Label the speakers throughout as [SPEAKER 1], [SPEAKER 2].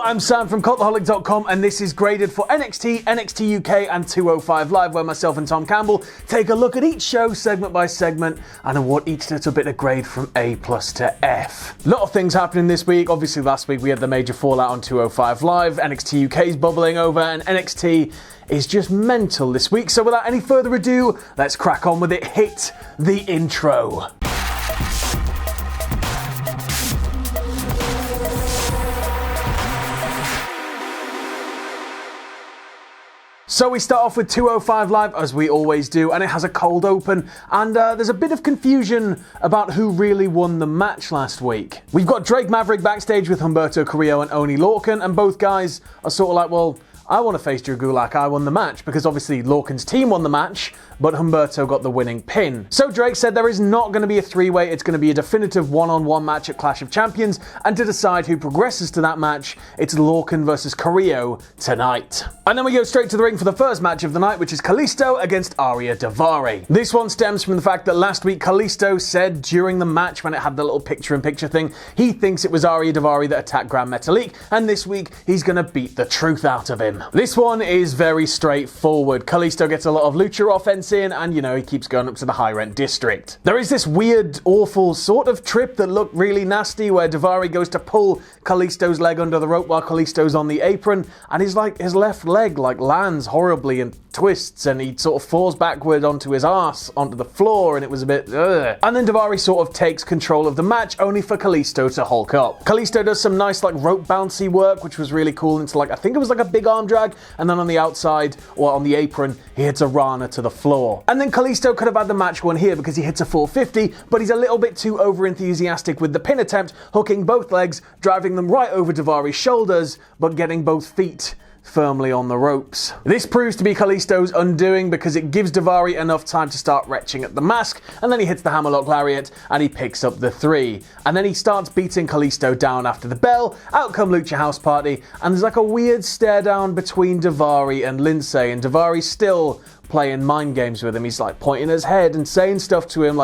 [SPEAKER 1] I'm Sam from Cultaholic.com and this is Graded for NXT, NXT UK and 205 Live, where myself and Tom Campbell take a look at each show segment by segment and award each little bit of grade from A+ to F. A lot of things happening this week. Obviously last week we had the major fallout on 205 Live, NXT UK is bubbling over and NXT is just mental this week. So without any further ado, let's crack on with it. Hit the intro. So we start off with 205 Live, as we always do, and it has a cold open, and there's a bit of confusion about who really won the match last week. We've got Drake Maverick backstage with Humberto, Carrillo and Oney Lorcan, and both guys are sort of like, well, I want to face Drew Gulak, I won the match, because obviously Lorcan's team won the match, but Humberto got the winning pin. So Drake said there is not going to be a three-way, it's going to be a definitive one-on-one match at Clash of Champions, and to decide who progresses to that match, it's Lorcan versus Carrillo tonight. And then we go straight to the ring for the first match of the night, which is Kalisto against Ariya Daivari. This one stems from the fact that last week Kalisto said during the match, when it had the little picture-in-picture thing, he thinks it was Ariya Daivari that attacked Grand Metalik, and this week he's going to beat the truth out of him. This one is very straightforward. Kalisto gets a lot of lucha offense in, and you know, he keeps going up to the high rent district. There is this weird, awful sort of trip that looked really nasty where Daivari goes to pull Kalisto's leg under the rope while Kalisto's on the apron, and his left leg lands horribly and twists, and he sort of falls backward onto his arse onto the floor, and it was a bit ugh. And then Daivari sort of takes control of the match, only for Kalisto to hulk up. Kalisto does some nice rope bouncy work, which was really cool, into I think it was a big arm drag, and then on the outside, or on the apron, he hits a Rana to the floor. And then Kalisto could have had the match won here because he hits a 450, but he's a little bit too over-enthusiastic with the pin attempt, hooking both legs, driving them right over Daivari's shoulders, but getting both feet firmly on the ropes. This proves to be Kalisto's undoing because it gives Daivari enough time to start retching at the mask, and then he hits the hammerlock lariat and he picks up the 3. And then he starts beating Kalisto down after the bell, out come Lucha House Party, and there's a weird stare down between Daivari and Lindsay, and Daivari's still playing mind games with him. He's pointing his head and saying stuff to him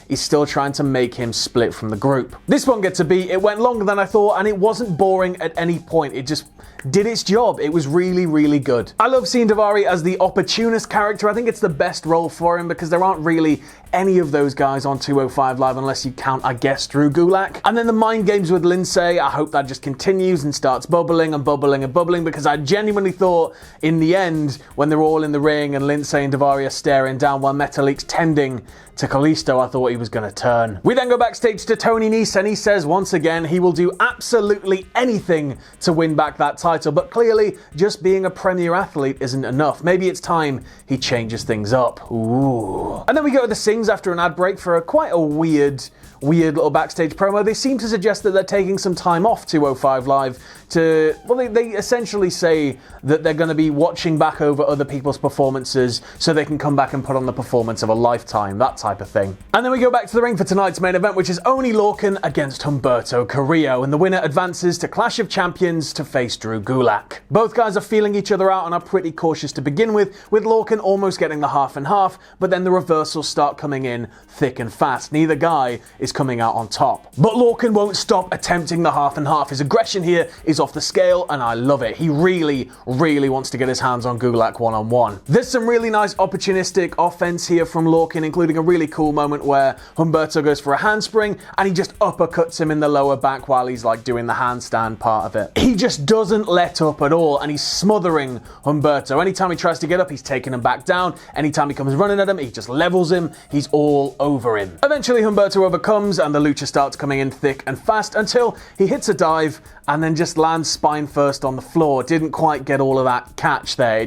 [SPEAKER 1] he's still trying to make him split from the group. This one gets a beat. It went longer than I thought, and it wasn't boring at any point. It just did its job. It was really, really good. I love seeing Daivari as the opportunist character. I think it's the best role for him because there aren't really any of those guys on 205 Live unless you count, I guess, Drew Gulak. And then the mind games with Lindsay, I hope that just continues and starts bubbling and bubbling and bubbling, because I genuinely thought in the end, when they're all in the ring and Lindsay and Daivari are staring down while Metalik's tending to Kalisto, I thought he was going to turn. We then go backstage to Tony Nese, and he says once again he will do absolutely anything to win back that title, but clearly just being a premier athlete isn't enough. Maybe it's time he changes things up. Ooh. And then we go to the Sings after an ad break for quite a weird little backstage promo. They seem to suggest that they're taking some time off 205 Live to, they essentially say that they're going to be watching back over other people's performances so they can come back and put on the performance of a lifetime, that type of thing. And then we go back to the ring for tonight's main event, which is Oney Lorcan against Humberto Carrillo, and the winner advances to Clash of Champions to face Drew Gulak. Both guys are feeling each other out and are pretty cautious to begin with Lorcan almost getting the half and half, but then the reversals start coming in thick and fast. Neither guy is coming out on top. But Lorcan won't stop attempting the half and half. His aggression here is off the scale, and I love it. He really, really wants to get his hands on Gulak one-on-one. There's some really nice opportunistic offense here from Lorcan, including a really cool moment where Humberto goes for a handspring and he just uppercuts him in the lower back while he's doing the handstand part of it. He just doesn't let up at all, and he's smothering Humberto. Anytime he tries to get up, he's taking him back down. Anytime he comes running at him, he just levels him. He's all over him. Eventually Humberto overcomes and the lucha starts coming in thick and fast until he hits a dive and then just lands spine first on the floor. Didn't quite get all of that catch there.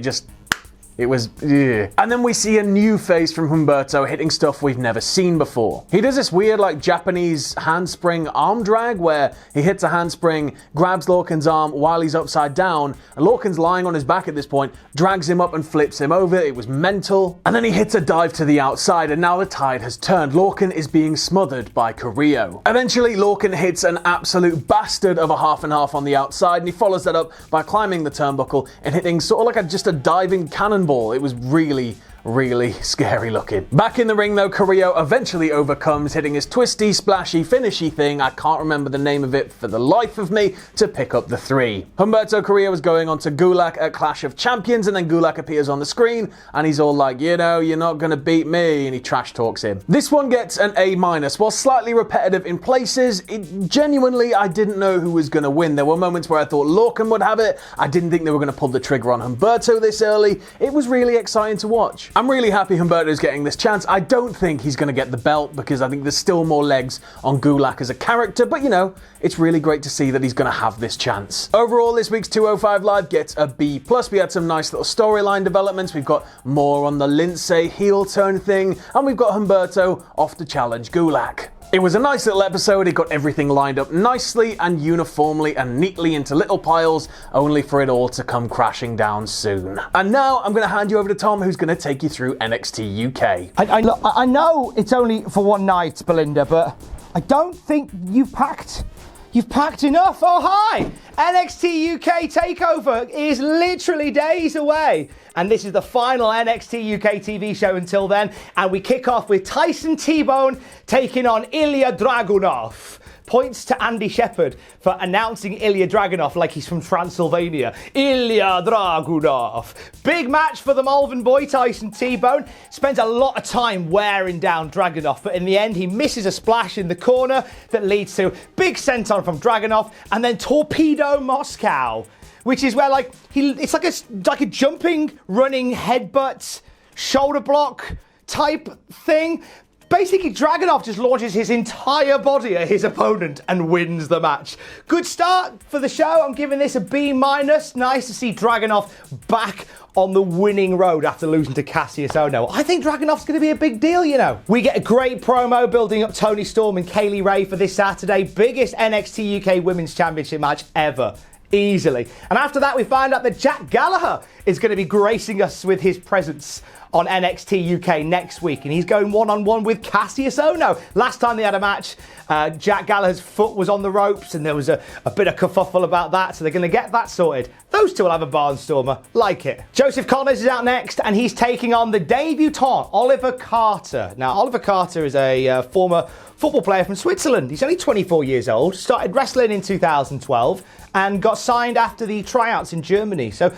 [SPEAKER 1] It was, ugh. And then we see a new face from Humberto hitting stuff we've never seen before. He does this weird Japanese handspring arm drag where he hits a handspring, grabs Lorcan's arm while he's upside down, and Lorcan's lying on his back at this point, drags him up and flips him over. It was mental. And then he hits a dive to the outside, and now the tide has turned. Lorcan is being smothered by Carrillo. Eventually Lorcan hits an absolute bastard of a half and half on the outside, and he follows that up by climbing the turnbuckle and hitting sort of just a diving cannonball. It was really, really scary looking. Back in the ring though, Carrillo eventually overcomes, hitting his twisty, splashy, finishy thing, I can't remember the name of it for the life of me, to pick up the 3. Humberto Carrillo is going on to Gulak at Clash of Champions, and then Gulak appears on the screen and he's all like, you know, you're not gonna beat me, and he trash talks him. This one gets an A-. While slightly repetitive in places, genuinely I didn't know who was gonna win. There were moments where I thought Lorcan would have it. I didn't think they were gonna pull the trigger on Humberto this early. It was really exciting to watch. I'm really happy Humberto's getting this chance. I don't think he's gonna get the belt because I think there's still more legs on Gulak as a character, but you know, it's really great to see that he's gonna have this chance. Overall, this week's 205 Live gets a B+. We had some nice little storyline developments. We've got more on the Lindsay heel turn thing, and we've got Humberto off to challenge Gulak. It was a nice little episode. It got everything lined up nicely and uniformly and neatly into little piles, only for it all to come crashing down soon. And now I'm going to hand you over to Tom, who's going to take you through NXT UK.
[SPEAKER 2] I know it's only for one night, Belinda, but I don't think you've packed enough. Oh, hi! NXT UK TakeOver is literally days away. And this is the final NXT UK TV show until then. And we kick off with Tyson T-Bone taking on Ilja Dragunov. Points to Andy Shepherd for announcing Ilja Dragunov like he's from Transylvania. Ilja Dragunov. Big match for the Malvern boy, Tyson T-Bone. Spends a lot of time wearing down Dragunov, but in the end he misses a splash in the corner that leads to big senton from Dragunov and then Torpedo Moscow, which is where it's like a jumping, running headbutt, shoulder block type thing. Basically, Dragunov just launches his entire body at his opponent and wins the match. Good start for the show. I'm giving this a B-. Nice to see Dragunov back on the winning road after losing to Cassius Ohno. I think Dragunov's going to be a big deal, you know. We get a great promo building up Toni Storm and Kaylee Ray for this Saturday. Biggest NXT UK Women's Championship match ever. Easily. And after that, we find out that Jack Gallagher is going to be gracing us with his presence on NXT UK next week, and he's going one-on-one with Cassius Ohno. Last time they had a match, Jack Gallagher's foot was on the ropes, and there was a bit of kerfuffle about that, so they're going to get that sorted. Those two will have a barnstormer. Like it. Joseph Connors is out next, and he's taking on the debutant, Oliver Carter. Now, Oliver Carter is a former football player from Switzerland. He's only 24 years old, started wrestling in 2012, and got signed after the tryouts in Germany. So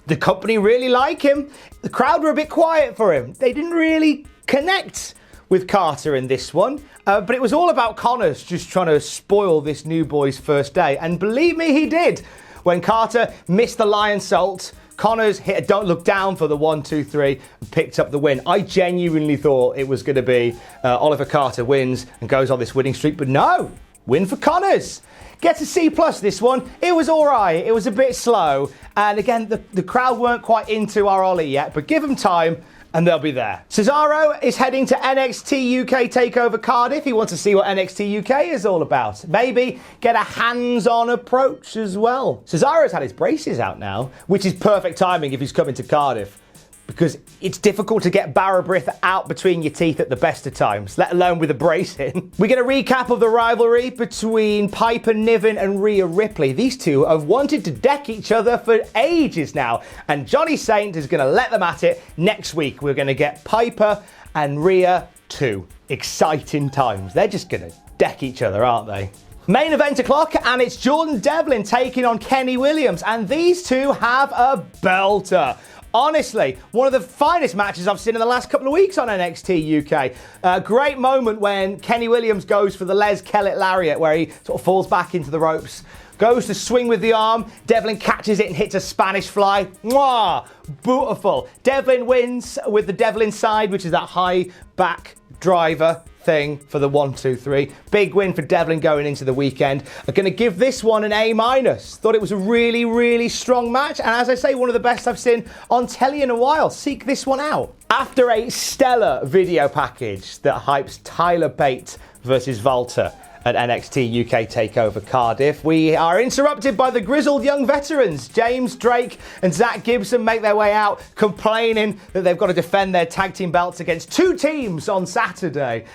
[SPEAKER 2] the company really like him. The crowd were a bit quiet for him. They didn't really connect with Carter in this one. But it was all about Connors just trying to spoil this new boy's first day. And believe me, he did. When Carter missed the Lion Salt, Connors hit a don't look down for the 1-2-3 and picked up the win. I genuinely thought it was going to be Oliver Carter wins and goes on this winning streak. But no, win for Connors. Gets a C+ this one. It was all right. It was a bit slow. And again, the crowd weren't quite into our Ollie yet, but give them time and they'll be there. Cesaro is heading to NXT UK TakeOver Cardiff. He wants to see what NXT UK is all about. Maybe get a hands-on approach as well. Cesaro's had his braces out now, which is perfect timing if he's coming to Cardiff, because it's difficult to get Barabryth out between your teeth at the best of times, let alone with a brace in. We get a recap of the rivalry between Piper Niven and Rhea Ripley. These two have wanted to deck each other for ages now, and Johnny Saint is going to let them at it next week. We're going to get Piper and Rhea 2. Exciting times. They're just going to deck each other, aren't they? Main event o'clock, and it's Jordan Devlin taking on Kenny Williams, and these two have a belter. Honestly, one of the finest matches I've seen in the last couple of weeks on NXT UK. A great moment when Kenny Williams goes for the Les Kellett lariat, where he sort of falls back into the ropes, goes to swing with the arm, Devlin catches it and hits a Spanish fly. Mwah! Beautiful. Devlin wins with the Devlin side, which is that high back driver thing for the 1-2-3. Big win for Devlin going into the weekend. I'm going to give this one an A-. Thought it was a really, really strong match. And as I say, one of the best I've seen on telly in a while. Seek this one out. After a stellar video package that hypes Tyler Bate versus Walter at NXT UK TakeOver Cardiff, we are interrupted by the grizzled young veterans. James Drake and Zach Gibson make their way out, complaining that they've got to defend their tag team belts against two teams on Saturday.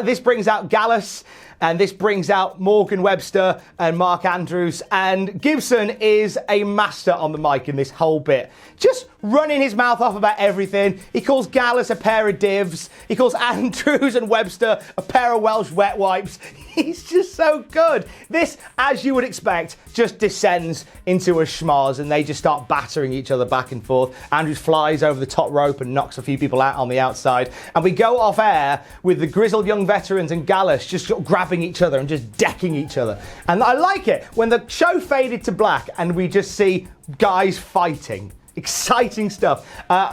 [SPEAKER 2] This brings out Gallus, and this brings out Morgan Webster and Mark Andrews, and Gibson is a master on the mic in this whole bit. Just running his mouth off about everything. He calls Gallus a pair of divs. He calls Andrews and Webster a pair of Welsh wet wipes. He's just so good. This, as you would expect, just descends into a schmoz and they just start battering each other back and forth. Andrews flies over the top rope and knocks a few people out on the outside. And we go off air with the grizzled young veterans and Gallus just sort of grabbing each other and just decking each other. And I like it when the show faded to black and we just see guys fighting. Exciting stuff.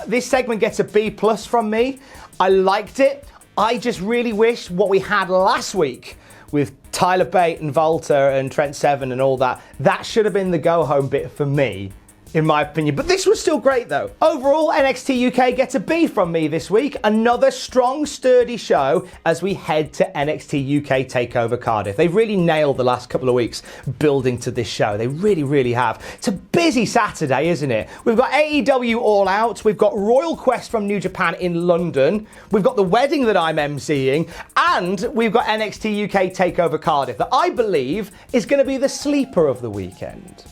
[SPEAKER 2] This segment gets a B+ from me. I liked it. I just really wish what we had last week with Tyler Bate and Volta and Trent Seven and all that, that should have been the go-home bit for me, in my opinion. But this was still great, though. Overall, NXT UK gets a B from me this week. Another strong, sturdy show as we head to NXT UK TakeOver Cardiff. They've really nailed the last couple of weeks building to this show. They really, really have. It's a busy Saturday, isn't it? We've got AEW All Out. We've got Royal Quest from New Japan in London. We've got the wedding that I'm emceeing. And we've got NXT UK TakeOver Cardiff that I believe is going to be the sleeper of the weekend.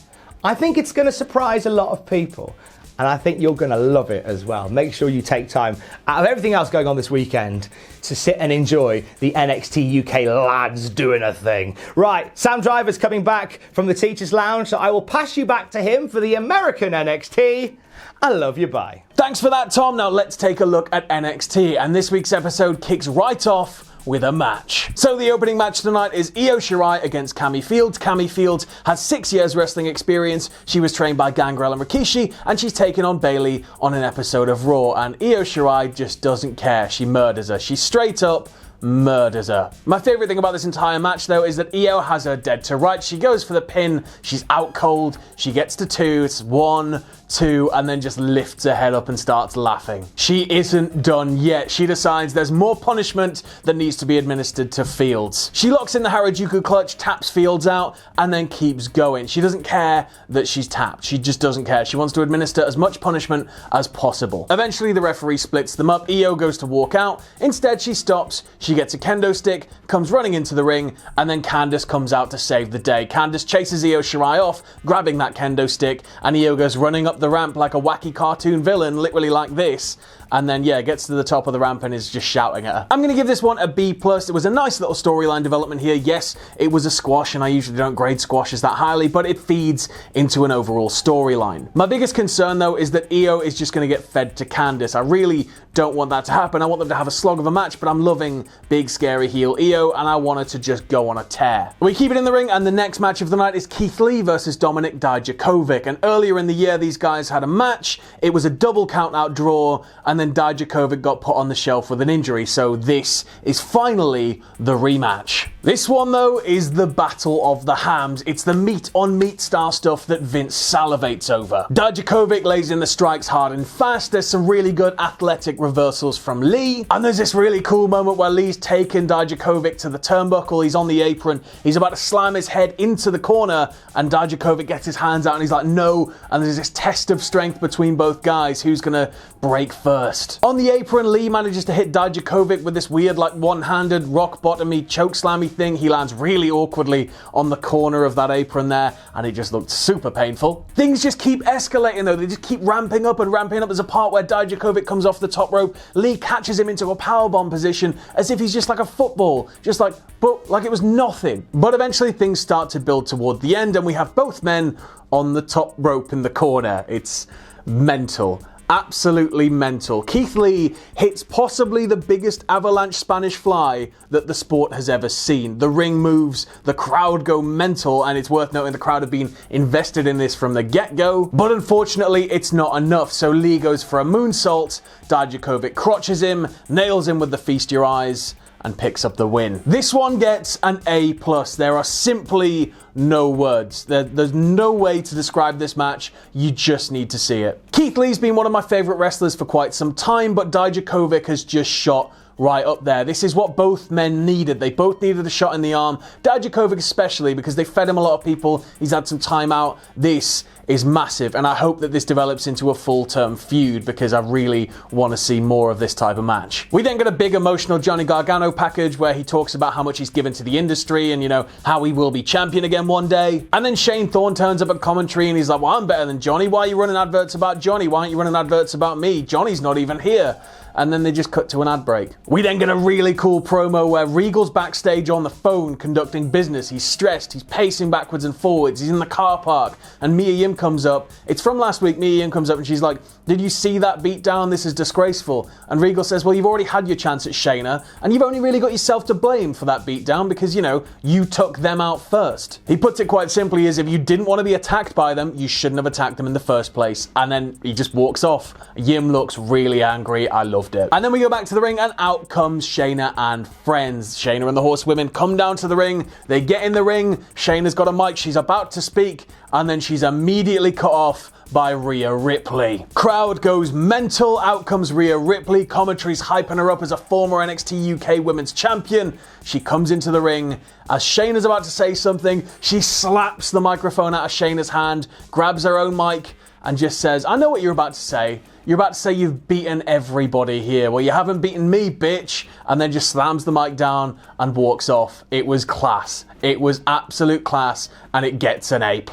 [SPEAKER 2] I think it's going to surprise a lot of people, and I think you're going to love it as well. Make sure you take time out of everything else going on this weekend to sit and enjoy the NXT UK lads doing a thing. Right, Sam Driver's coming back from the Teacher's Lounge, so I will pass you back to him for the American NXT. I love you, bye.
[SPEAKER 1] Thanks for that, Tom. Now let's take a look at NXT, and this week's episode kicks right off with a match. So the opening match tonight is Io Shirai against Cami Fields. Cami Fields has 6 years wrestling experience. She was trained by Gangrel and Rikishi, and she's taken on Bayley on an episode of Raw, and Io Shirai just doesn't care. She murders her. She straight up murders her. My favourite thing about this entire match, though, is that Io has her dead to rights. She goes for the pin. She's out cold. She gets to 2. It's 1, 2, and then just lifts her head up and starts laughing. She isn't done yet. She decides there's more punishment that needs to be administered to Fields. She locks in the Harajuku clutch, taps Fields out, and then keeps going. She doesn't care that she's tapped. She just doesn't care. She wants to administer as much punishment as possible. Eventually, the referee splits them up. Io goes to walk out. Instead, she stops. She gets a kendo stick, comes running into the ring, and then Candice comes out to save the day. Candice chases Io Shirai off, grabbing that kendo stick, and Io goes running up the ramp like a wacky cartoon villain, literally like this, and then gets to the top of the ramp and is just shouting at her. I'm going to give this one a B+. It was a nice little storyline development here. Yes, it was a squash, and I usually don't grade squashes that highly, but it feeds into an overall storyline. My biggest concern, though, is that Io is just going to get fed to Candice. I really don't want that to happen. I want them to have a slog of a match, but I'm loving big scary heel Io, and I want her to just go on a tear. We keep it in the ring, and the next match of the night is Keith Lee versus Dominik Dijakovic. And earlier in the year, these guys had a match. It was a double count-out draw, and then Dijakovic got put on the shelf with an injury, so this is finally the rematch. This one, though, is the battle of the hams. It's the meat-on-meat style stuff that Vince salivates over. Dijakovic lays in the strikes hard and fast. There's some really good athletic reversals from Lee, and there's this really cool moment where Lee's taken Dijakovic to the turnbuckle. He's on the apron. He's about to slam his head into the corner, and Dijakovic gets his hands out and he's like, no, and there's this test of strength between both guys. Who's gonna break first? On the apron, Lee manages to hit Dijakovic with this weird, like, one-handed rock-bottomy choke-slammy thing. He lands really awkwardly on the corner of that apron there, and it just looked super painful. Things just keep escalating, though. They just keep ramping up and ramping up. There's a part where Dijakovic comes off the top rope. Lee catches him into a powerbomb position as if he's just like a football, just like it was nothing. But eventually things start to build toward the end, and we have both men on the top rope in the corner. It's mental. Absolutely mental. Keith Lee hits possibly the biggest avalanche Spanish fly that the sport has ever seen. The ring moves, the crowd go mental, and it's worth noting the crowd have been invested in this from the get-go. But unfortunately, it's not enough, so Lee goes for a moonsault. Dijakovic crotches him, nails him with the Feast Your Eyes, and picks up the win. This one gets an A+. There are simply no words. There's no way to describe this match. You just need to see it. Keith Lee's been one of my favourite wrestlers for quite some time, but Dijakovic has just shot right up there. This is what both men needed. They both needed a shot in the arm. Dijakovic especially, because they fed him a lot of people. He's had some time out. This is massive, and I hope that this develops into a full-term feud, because I really want to see more of this type of match. We then get a big emotional Johnny Gargano package where he talks about how much he's given to the industry and, you know, how he will be champion again one day. And then Shane Thorne turns up at commentary and he's like, well, I'm better than Johnny. Why are you running adverts about Johnny? Why aren't you running adverts about me? Johnny's not even here. And then they just cut to an ad break. We then get a really cool promo where Regal's backstage on the phone conducting business. He's stressed, he's pacing backwards and forwards, he's in the car park, and Mia Yim comes up. It's from last week. Mia Yim comes up and she's like, did you see that beatdown? This is disgraceful. And Regal says, well, you've already had your chance at Shayna, and you've only really got yourself to blame for that beatdown because, you know, you took them out first. He puts it quite simply as if you didn't want to be attacked by them, you shouldn't have attacked them in the first place. And then he just walks off. Yim looks really angry. I loved it. And then we go back to the ring and out comes Shayna and friends. Shayna and the Horsewomen come down to the ring. They get in the ring. Shayna's got a mic. She's about to speak, and then she's immediately cut off by Rhea Ripley. Crowd goes mental. Out comes Rhea Ripley. Commentary's hyping her up as a former NXT UK Women's Champion. She comes into the ring. As Shayna's about to say something, she slaps the microphone out of Shayna's hand, grabs her own mic, and just says, I know what you're about to say. You're about to say you've beaten everybody here. Well, you haven't beaten me, bitch. And then just slams the mic down and walks off. It was class. It was absolute class, and it gets an A+.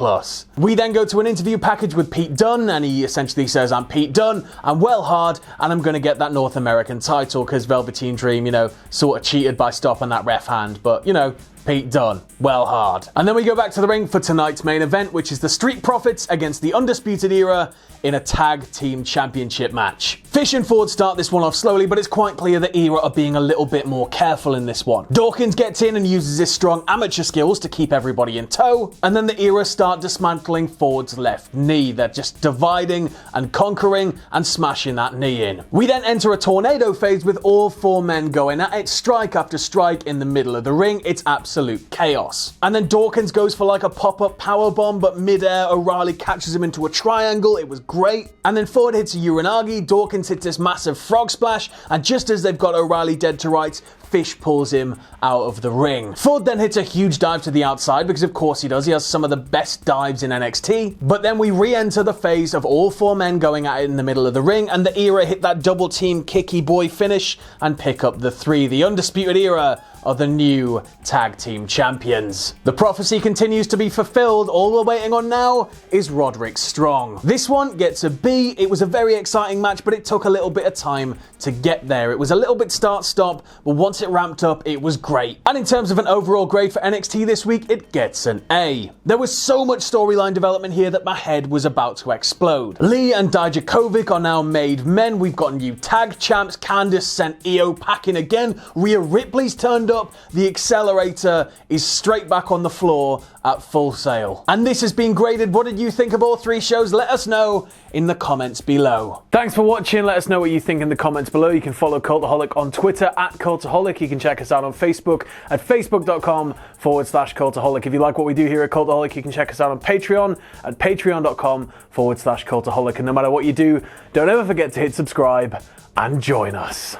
[SPEAKER 1] We then go to an interview package with Pete Dunne, and he essentially says, I'm Pete Dunne, I'm well hard, and I'm going to get that North American title because Velveteen Dream, you know, sort of cheated by stopping that ref hand. But, you know, Pete Dunne, well hard. And then we go back to the ring for tonight's main event, which is the Street Profits against the Undisputed Era in a tag team championship match. Fish and Ford start this one off slowly, but it's quite clear that Era are being a little bit more careful in this one. Dawkins gets in and uses his strong amateur skills to keep everybody in tow, and then the Era start dismantling Ford's left knee. They're just dividing and conquering and smashing that knee in. We then enter a tornado phase with all four men going at it, strike after strike in the middle of the ring. It's absolute chaos. And then Dawkins goes for like a pop-up powerbomb, but mid-air O'Reilly catches him into a triangle. It was great. And then Ford hits a Uranagi, Dawkins hits this massive frog splash, and just as they've got O'Reilly dead to rights, Fish pulls him out of the ring. Ford then hits a huge dive to the outside, because of course he does. He has some of the best dives in NXT. But then we re-enter the phase of all four men going at it in the middle of the ring, and the Era hit that double team kicky boy finish and pick up the 3. The Undisputed Era are the new tag team champions. The prophecy continues to be fulfilled. All we're waiting on now is Roderick Strong. This one gets a B. It was a very exciting match, but it took a little bit of time to get there. It was a little bit start-stop, but once it ramped up, it was great. And in terms of an overall grade for NXT this week, it gets an A. There was so much storyline development here that my head was about to explode. Lee and Dijakovic are now made men. We've got new tag champs. Candice sent EO packing again. Rhea Ripley's turned up. The accelerator is straight back on the floor at Full Sail. And this has been Graded. What did you think of all 3 shows? Let us know in the comments below. Thanks for watching. Let us know what you think in the comments below. You can follow Cultaholic on Twitter at Cultaholic. You can check us out on Facebook at facebook.com/Cultaholic. If you like what we do here at Cultaholic, you can check us out on Patreon at patreon.com/Cultaholic. And no matter what you do, don't ever forget to hit subscribe and join us.